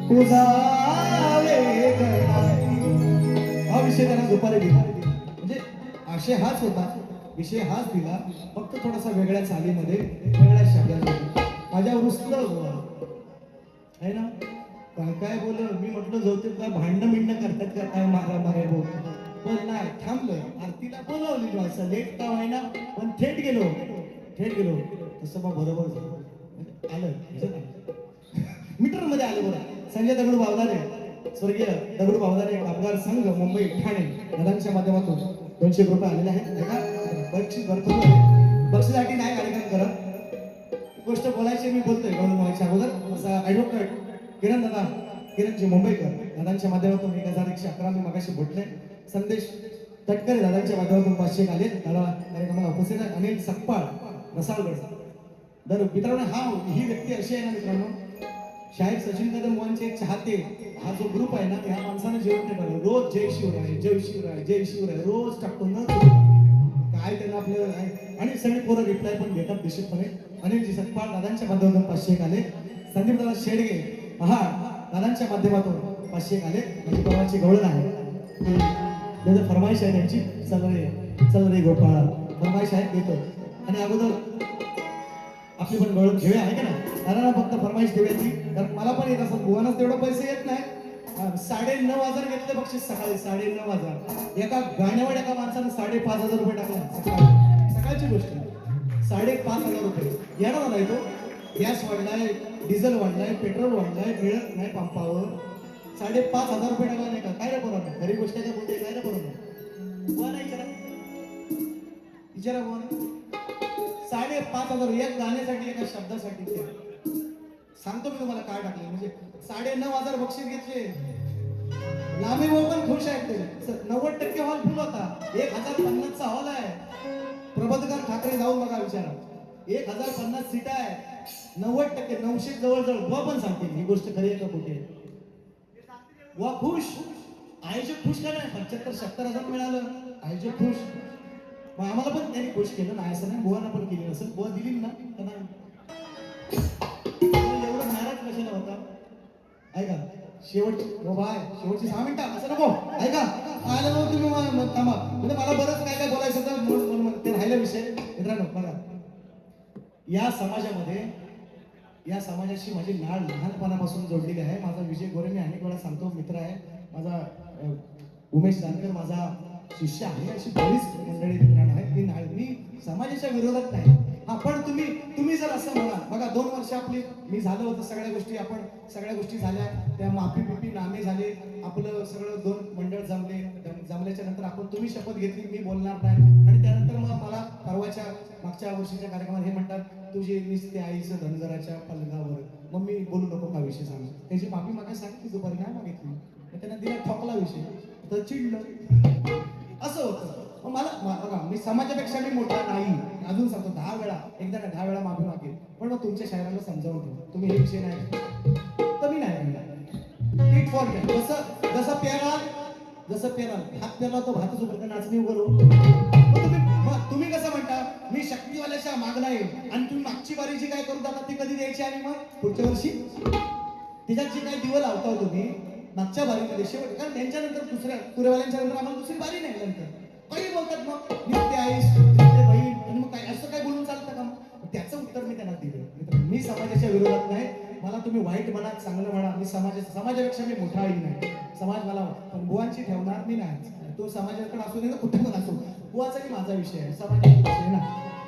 तुझा वेगळा. हा विषय त्यांना दुपारी दिला म्हणजे आशय हाच होता, विषय हाच दिला, फक्त थोडासा वेगळ्या चालीमध्ये वेगळ्या शब्दात. माझ्यावर रुसलं बुवा. आहे ना, काय काय बोल मी म्हटलं जाऊते काय भांडणं मिंडणं करतात का काय मारा मारे बोल, पण नाही थांबलं. आरतीला बोलवली असं लेट का व्हायना, पण थेट गेलो. तसं मग बरोबर झालं. आलं मीटर मध्ये आलं बरं. संजय दगडू बावदारे, स्वर्गीय दगडू बावदारे कामगार संघ मुंबई ठाणे दादांच्या माध्यमातून 200 रुपये आलेले आहेत. बक्षीस भरपूर बक्षीसाठी नाही कार्यक्रम करत, गोष्ट बोलायची मी बोलतोय गौरव व्हायच्या अगोदर. ऍडव्होकेट किरणजी मुंबईकर दादांच्या माध्यमातून 1111 मी मगाशी भेटले. संदेश तटकरे दादांच्या माध्यमातून 500 आले. दादा कार्यक्रमाला उपस्थित आहे. अनिल सकपाळ रसाळगड. तर मित्रांनो ही व्यक्ती अशी आहे ना मित्रांनो, शाहीर सचिन कदम बुवांचे चाहते हा जो ग्रुप आहे ना, ह्या माणसानं जेवण नाही बनवलं. रोज जय शिवराय जय शिवराय जय शिवराय रोज टाकतो ना काय त्यांना आपलं आहे. आणि सगळे पोरं रिप्लाय पण देतात निश्चितपणे. अनिलजी सकपाळ दादांच्या माध्यमातून 500 आले. संदीप दादा शेडगे दादांच्या माध्यमातून 500 आले. म्हणजे गावाची गवळण आहे, त्याचं फरमाईश आहे त्यांची. चल रे गोपाळ फरमाईश आहे देतो. आणि अगोदर आपली पण गवळण घेऊया आहे का ना, दादा फक्त फरमाईश देऊयाची, कारण मला पण येत असं बुवानाच तेवढं पैसे येत नाही. 9,500 घेतले बक्षीस सकाळी. 9,500 एका गाण्यावर एका माणसानं 5,500 रुपये टाकला. सकाळची गोष्ट 5,500 रुपये येणार मला येतो. गॅस वाढलाय, डिझेल वाढलाय, पेट्रोल वाढलाय, मिळत नाही पंपावर. 5,500 रुपये टाकला नाही का, काय रे बरोबर खरी गोष्ट आहे का बोलते, काय रे बरोबर बुवा नाही विचारा बुवा. 5,500 एक गाण्यासाठी एका शब्दासाठी. सांगतो मी तुम्हाला काय टाकले. म्हणजे 9,500 बक्षीस घेतले. लांबे भाऊ पण खुश आहेत ते. 90% हॉल फुल होता. 1,050चा हॉल आहे. प्रबोधकर ठाकरे जाऊन बघा विचारा. 1,050 सीट आहे. 90% 900 जवळजवळ. बुवा पण सांगते ही गोष्ट खरी आहे का खोटी आहे. बुवा खुश, आयोजक खुश का नाही. 75-70,000 मिळालं, आयोजक खुश. मग आम्हाला पण त्यांनी खुश केलं नाही असं नाही. बुवाना पण केली असेल. बुवा दिली ना त्यांना. एवढं नाराज कशाला होता. ऐका शेवटची शेवटची 6 मिनिटं असं नको. ऐका आलं मग तुम्ही थांबा. म्हणजे मला बरंच काय काय बोलायचं होतं, ते राहिला विषय. मित्रांनो बघा, या समाजाशी माझी नाळ लहानपणापासून जोडलेली आहे. माझा विजय गोरे मी अनेक वेळा सांगतो, मित्र आहे माझा. उमेश जानकर माझा शिष्य आहे. अशी बरीच मंडळी मित्रांनो आहेत. ती नाळ मी समाजाच्या विरोधात नाही. हा पण तुम्ही जर असं म्हणा, बघा 2 वर्ष आपली मी झालं होतं, सगळ्या गोष्टी झाल्या, त्या माफी बिफी नामे झाले, आपलं सगळं 2 मंडळ जमल्याच्या नंतर तुम्ही शपथ घेतली मी बोलणार नाही. आणि त्यानंतर मग मला मागच्या वर्षीच्या कार्यक्रमात हे म्हणतात, तुझे निसते आईचं धनगराच्या पलंगावर. मग मी बोलू नको का विषय सांग. त्याची माफी मागायला सांगितली, दुपारी नाही मागितली. त्यांना दिला ठोकला विषय, तर चिडलं. असं होतं. मला बघा, मी समाजापेक्षा मी मोठा नाही. अजून सांगतो 10 वेळा, एकदा नाही 10 वेळा माफी मागेल. पण मग तुमच्या शायरांना समजावून ठेवा, तुम्ही हे विषय नाही तर मी नाही नीट फॉर घ्या. जसं पेराल हात पेरला तो भातच उभं नाचणी उभं. तुम्ही कसं म्हणता, मी शक्तीवाल्याच्या माग नाही, आणि तुम्ही मागची बारी जी काय करून जाता ती कधी द्यायची, आणि मग पुढच्या वर्षी तिच्यात जी काय दिवं लावता तुम्ही मागच्या बारीमध्ये शेवट. कारण त्यांच्यानंतर दुसऱ्या पुरेवाल्यांच्या नंतर आम्हाला दुसरी बारी नाही. नंतर काही बोलतात मग नित्य आईस बहीण, आणि मग काय असं काय बोलून चालतं का. त्याचं उत्तर मी त्यांना दिलं. मी समाजाच्या विरोधात नाही. मला तुम्ही वाईट म्हणा चांगलं म्हणा, मी समाजापेक्षा मी मोठाही नाही. समाज मला पण बुवांची ठेवणार मी नाही. तो समाजाकडे असू दे ना कुठे पण असो, बुवाचाही माझा विषय आहे, समाजाचा विषय ना.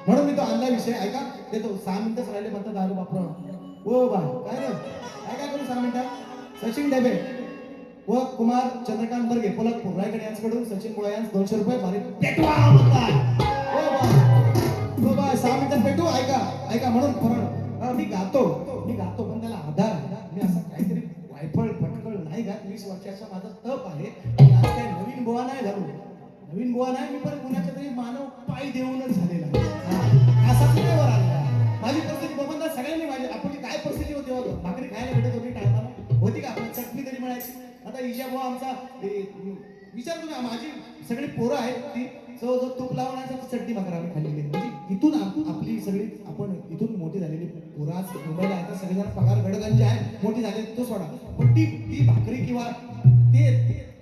म्हणून मी तो आणला विषय. ऐका देतो. 6 मिनिटच राहिले म्हणतात दारू वापरा. ओ बा काय रे काय करू 6 मिनिटात. सचिन डेबे व कुमार चंद्रकांत बर्गे पोलादपूर रायगड यांच्याकडून सचिन मुळे यांस 200 रुपये भारी पेटवा म्हणतात. ओ बा 6 मिनिटात पेटू. ऐका म्हणून मी गातो पण त्याला आधार आहे. मी असं काहीतरी वायफळ फटकळ नाही गात. 20 वर्षाचा माझा तप आहे. आज काय नवीन बुवा नाही झालो. मी पण कुणाच्या तरी मानव पाय देऊनच झालेला आहे. असा नाही वर आलेला. माझी परिस्थिती बघून सगळ्यांनी आपली काय परिस्थिती होती, भाकरी खायला भेटत होती टायमाला होती का, आपल्याला चटणी तरी मिळायची. आता इजा बुवा आमचा विचार तुम्ही, माझी सगळी पोरं आहेत ती जवळजवळ तूप लावण्याचा चटणी भाकर आम्ही खाल्लेली आहे. म्हणजे इथून आपली सगळी आपण इथून मोठी झालेली पोरं आज मुंबईला आहेत, सगळेजण पगार गडगंज आहे, मोठी झाले तो सोडा, पण ती भाकरी किंवा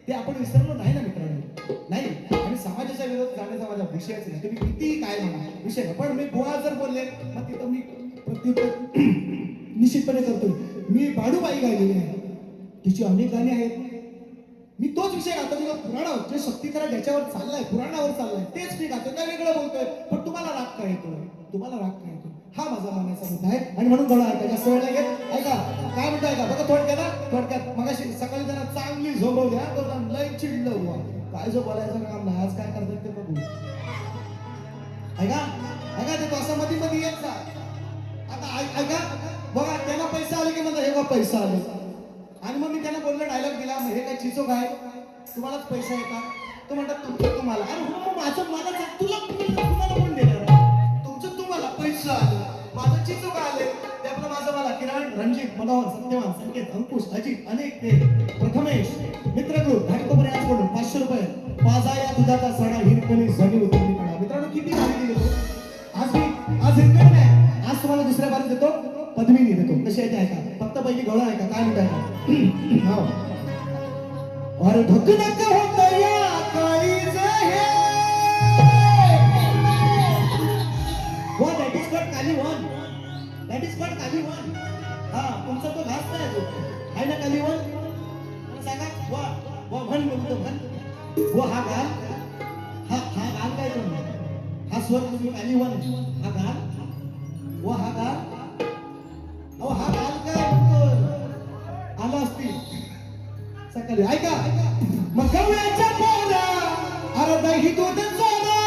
ते आपण विसरलो नाही ना मित्रांनो, नाही. आणि समाजाच्या विरोधात जाण्याचा माझा विषयच नाही, तुम्ही किती काय म्हणा विषय नाही. पण मी बुवा जर बोलले मग तिथं मी प्रत्युत्तर निश्चितपणे करतोय. मी बाडूबाई गायलेली आहे, तिची अनेक गाणी आहेत. मी तोच विषय गातो जेव्हा पुराणावर जे शक्तीकरण ज्याच्यावर चाललाय, पुराणावर चाललाय तेच मी गातो, काय वेगळं बोलतोय. पण तुम्हाला राग काय येतो, तुम्हाला राग काय येतो, हा माझा मानाचा मुद्दा आहे. आणि म्हणून गळा ऐका, जास्त वेळ नाही घेत. ऐका काय म्हणतो, ऐका बघा थोडक्यात मगाशी सकाळी जरा चांगली झोपव द्या, लय चिडलं बुवा, काय जो बोलायचं काम नाही, आज काय करतात ते बघू. ऐका ते तो मध्ये मध्ये येत जा. आता ऐका बघा, त्यांना पैसे आले की म्हणतात हे बघा पैसा आले, आणि मग मी त्यांना बोललो, डायलॉग दिला, हे काय चिचो काय तुम्हालाच पैसा येतात, तो म्हणतात तुमचं तुम्हाला. अरे हो माझं मला तुला तुम्हाला कोण देणार, तुमचं तुम्हाला पैसा आलं, माझं चिचो काय आले ते आपलं माझं मला. किरण, रणजित, मनोहर, सत्यवान, संकेत, अंकुश, अजित, अनेक, ते प्रथमेश, मित्रगृह घाटकोपरे आजकडून 500 रुपये. पाजा या दुधाचा सडा हिरकणी जणी उतरली पडा. मित्रांनो किती भारी दिली आज हिरकणी नाही, आज तुम्हाला दुसऱ्या बारीत देतो, पद्मिनी देतो. कशी आहे ते ऐका, फक्त पहिली गवळा ऐका काय म्हणताय का. और धुकनक होत या काळीज हे वा, दॅट इज कॉल्ड कालीवन, दॅट इज कॉल्ड कालीवन. हा तुमचा तो घास नाही तो आहे ना कालीवन, सांगा वा वा म्हण म्हणतो म्हण वा. हा गाल, हा गाल काय तुम्ही, हा स्वर तुम्ही कालीवन, हा गाल वा, हा गाल अहो, हा गाल काय म्हणतो आला असतील सकाळी. ऐका मग गवळ्याच्या पोरा अरे दही दूध चोरा,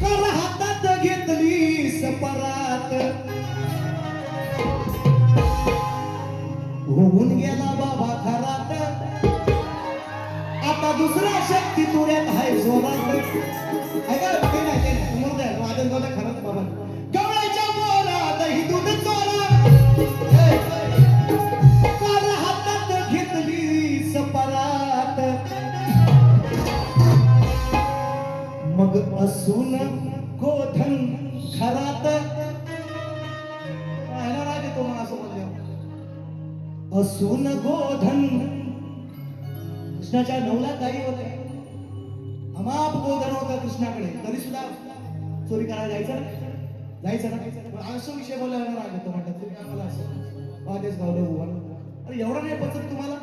कर हातात घेतली सपरात, होऊन गेला बाबा घरात, आता दुसरा शक्ती तुऱ्यात आहे जोरात. ऐका ते नाही वादन बोला खरंच बाबा. गवळ्याच्या पोरा दही दूध चोरा, मग असून गोधन घरात. राग येतो मग असं बोलले, असून गोधन. कृष्णाच्या 9 लाख गायी होते, अमाप गोधन होतं कृष्णाकडे, तरी सुद्धा चोरी करायला जायचं ना. असं विषय बोलायला राग येतो, म्हणतात तुम्ही आम्हाला असं वादेश गावलं. अरे एवढं नाही पचत तुम्हाला.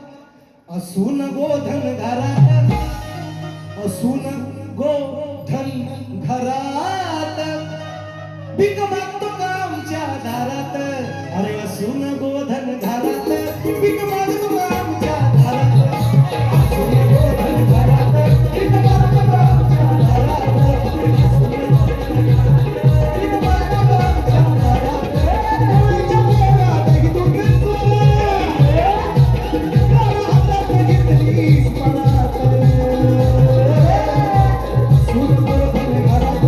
असून गोधन घरात, असून गोधन घरात, भीक मागतो का आमच्या दारात. अरे असून गोधन घरात, भीक मागतो का आमच्या दारात, असून गोधन घरात, भीक मागतो का आमच्या दारात, भीक मागतो का आमच्या दारात. गवळ्याच्या पोरात दही दूध चोरा, हातात घेतली परात. असून गोधन घरात,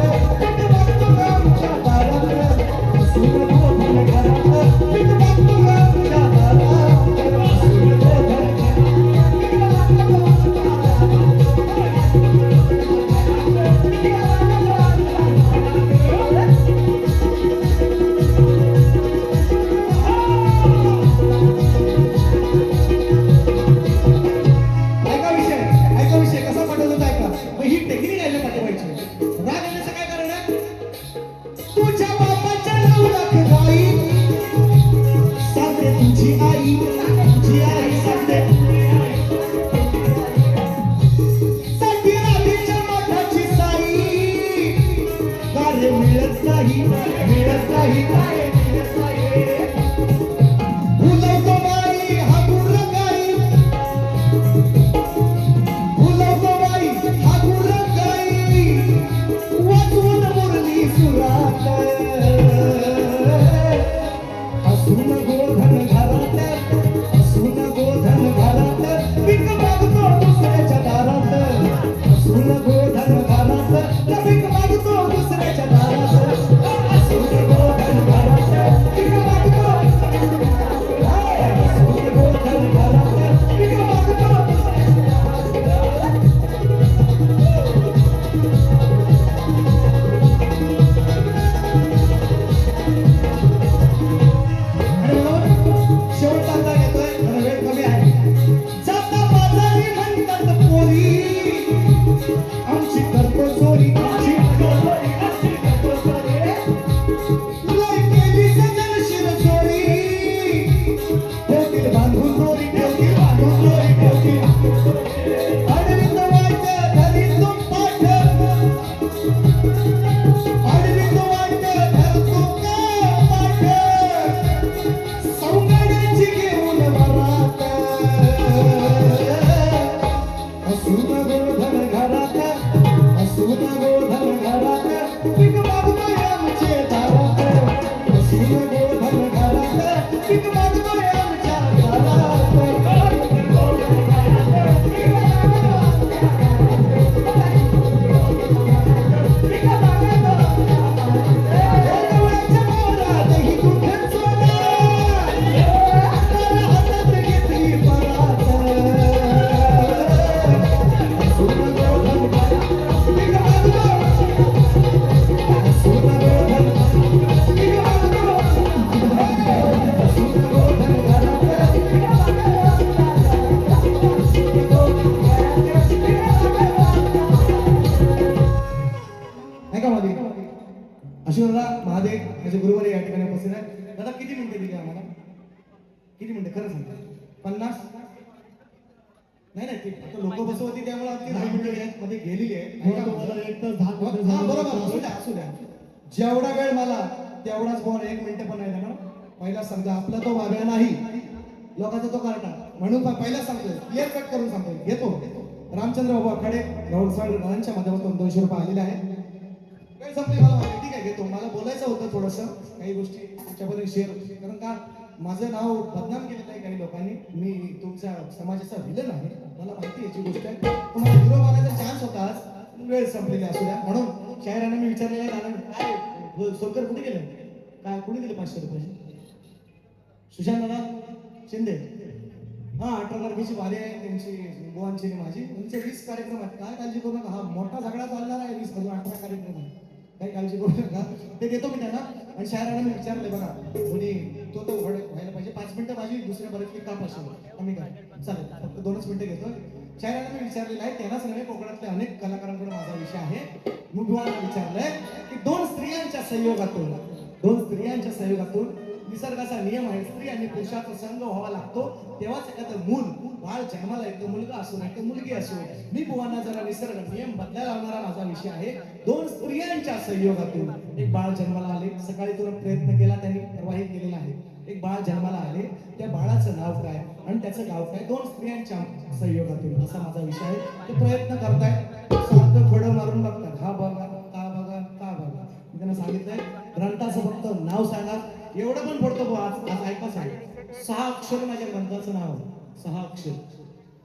मागतोय आमच्या घरात. डोळ्याच्या मोरात ही कुठं चोरा, तर हातात घेतली परात. हसून गोधन मी मागतो, हसून गोधन मी मागतो, हसून गोधन नाही का मागे आशीर्वादा महादेव माझे गुरुवारी या ठिकाणी उपस्थित आहे. दादा किती मिनिटं दिली आम्हाला? किती मिनिटं खरं सांगा? 50? नाही नाही ते आता लोक बसवती त्यामुळे आमची 10 मिनिटं मध्ये गेलेली आहे. हो, तुम्हाला एक तास 10 मिनिटं हा, बरोबर झाली. असू द्या असू द्या. जेवढा वेळ मला तेवढाच बोल, 1 मिनिट पण नाही ना. पहिला सांगतो आपला तो बाब्या नाही, लोकांचा तो कार्टा, म्हणून पहिला सांगतोय, क्लिअर कट करून सांगतोय. घेतो रामचंद्र बाबू आखाडे गौरसाळांच्या माध्यमातून 200 रुपये आलेले आहे. वेळ संपली मला माहिती, ठीक आहे घेतो. मला बोलायचं होतं थोडंसं काही गोष्टी तुमच्यापर्यंत शेअर, कारण का माझं नाव बदनाम केलेलं आहे काही लोकांनी. मी तुमच्या समाजाचा विलन आहे, मला माहिती याची गोष्ट आहे. तुम्हाला हिरो बनायचा चान्स होता, आज वेळ संपलेली असू द्या. म्हणून शायरांना मी विचारलेलं आहे, नाना काय सोलकर कुठे गेले, काय कुणी दिले 500 रुपये? सुशांत दादा शिंदे, हा 18 तारखेची वारी आहे त्यांची, बुवांची आणि माझी. त्यांचे 20 कार्यक्रम आहेत, काय काळजी करू नका. हा मोठा झगडा चालणार आहे, 20 मधून 18 कार्यक्रम आहे, काही काळजी करू नका. ते देतो मी त्यांना. आणि शायरांना मी विचारले बघा, कोणी तो व्हायला पाहिजे 5 मिनिटं, माझी दुसऱ्या बरेच का 500 कमी काय चालेल, फक्त 2च मिनिटं घेतो. शायरांना मी विचारलेलं आहे, त्यांनाच नव्हे कोकणातल्या अनेक कलाकारांकडे माझा विषय आहे. मी बुवांना विचारलंय की 2 स्त्रियांच्या संयोगातून निसर्गाचा नियम आहे, स्त्री आणि पुरुषाचा संग व्हावा लागतो, तेव्हाच एखादं मूल बाळ जन्माला येतो, मुलगा असो नाही तर मुलगी असो. मी बुवांना जरा निसर्ग नियम बदलायला लावणारा माझा विषय आहे. 2 स्त्रियांच्या संयोगातून एक बाळ जन्माला आले. सकाळी तुला प्रयत्न केला, त्यांनी प्रवाहित केलेला आहे. एक बाळ जन्माला आले, त्या बाळाचं नाव काय आणि त्याचं गाव काय? 2 स्त्रियांच्या संयोगातून, असा माझा विषय आहे. ते प्रयत्न करतायत, सारखं खोडं मारून बघतात, हा बघा का बघा का बघा. मी त्यांना सांगितलंय ग्रंथाचं फक्त नाव सांगा, एवढं पण पडतो बुवा. आज ऐका सांग, 6 अक्षर माझ्या ग्रंथाचं नाव, 6 अक्षर.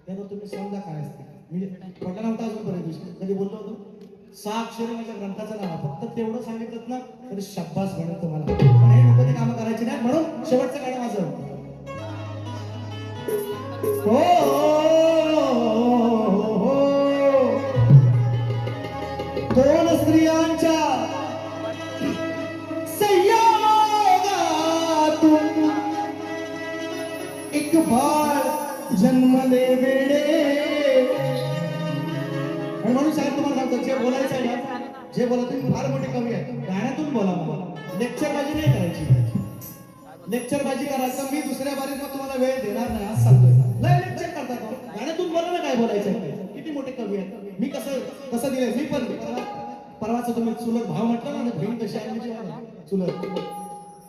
त्याला तुम्ही समजा काय असते, म्हणजे पडला नव्हता अजूनपर्यंत, कधी बोललो होतो? 6 अक्षर माझ्या ग्रंथाचं नाव, फक्त तेवढं सांगितलं ना तरी शाब्बास म्हणत तुम्हाला. पण हे नको ते कामं करायची नाही, म्हणून शेवटचं गाणं माझं. हो हो 2 स्त्रियांच्या एक बाळ जन्मले वेडे. आणि म्हणून साहेब तुम्हाला सांगतो, जे बोलायचं आहे ना, जे बोला तुम्ही फार मोठे कवी आहे, गाण्यातून बोला. मला लेक्चरबाजी नाही करायची. लेक्चरबाजी करायचं मी दुसऱ्या बारीत मग तुम्हाला वेळ देणार नाही, आज सांगतोय. लय लेक्चर करतात, गाण्यातून बोला ना, काय बोलायचं. किती मोठे कवी आहेत. मी कसं दिलंय, मी पण परवाचं तुम्ही चुलत भाव म्हटलं ना, बहीण कशी आहे चुलत,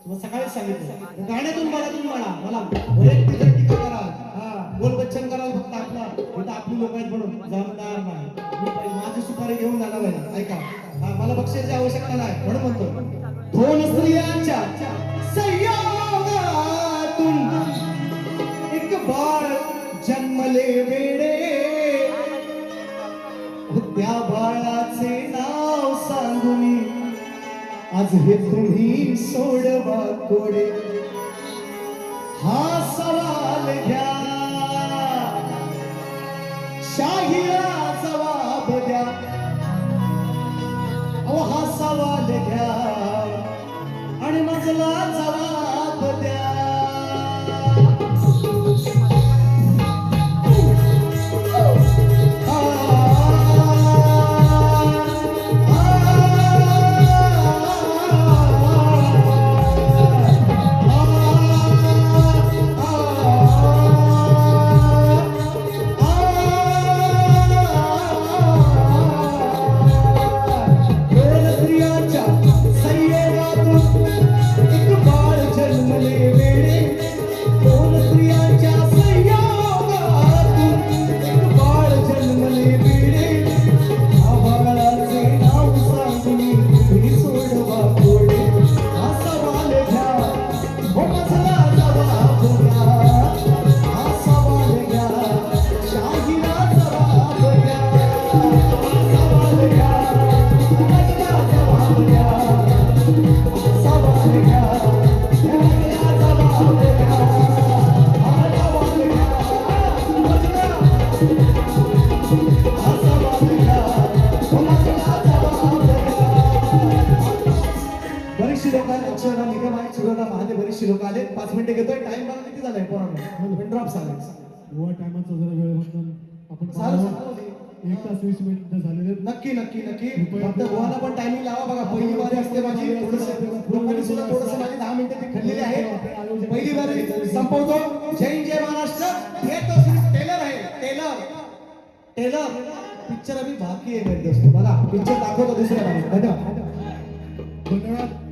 मग सकाळीच सांगितलं गाण्यातून मला तुम्ही म्हणा, मला एक टीका कराल, हा बोल बच्चन कराल, फक्त इथं आपली लोक आहेत म्हणून जमणार नाही. मी माझी सुपारी घेऊन जाणार आहे, ऐका. हा मला बक्षाची आवश्यकता नाही, म्हणून म्हणतो 2 स्त्रियांच्या संयोगातून एक बाळ जन्मले वेडे. त्या बाळाचे नाव सांगून आज हे तुम्ही सोडवा कोडे. हा सवाल घ्या, शाहीला जबाब द्या. अहो हा सवाल घ्या आणि मजला जबाब द्या. एक बाळ पिन ड्रॉप सायलेन्स. गोवा टायमाचं जरा वेळ बघून आपण चालेल, पाहावं. चालेल. 1 तास 20 मिनिटं झालेले आहेत. नक्की नक्की नक्की फक्त गोवाला पण टायमिंग लावा बघा. पहिली वारी असते माझी. लोकांनी सुद्धा थोडंसं माझी 10 मिनिटं ती खणलेली आहे. पहिली वारी संपवतो. जय हिंद, जय महाराष्ट्र. हे तो सिर्फ टेलर आहे. टेलर पिक्चर अभी बाकी आहे मेरे दोस्तों. बघा पिक्चर दाखवतो दुसऱ्या भागात. धन्यवाद.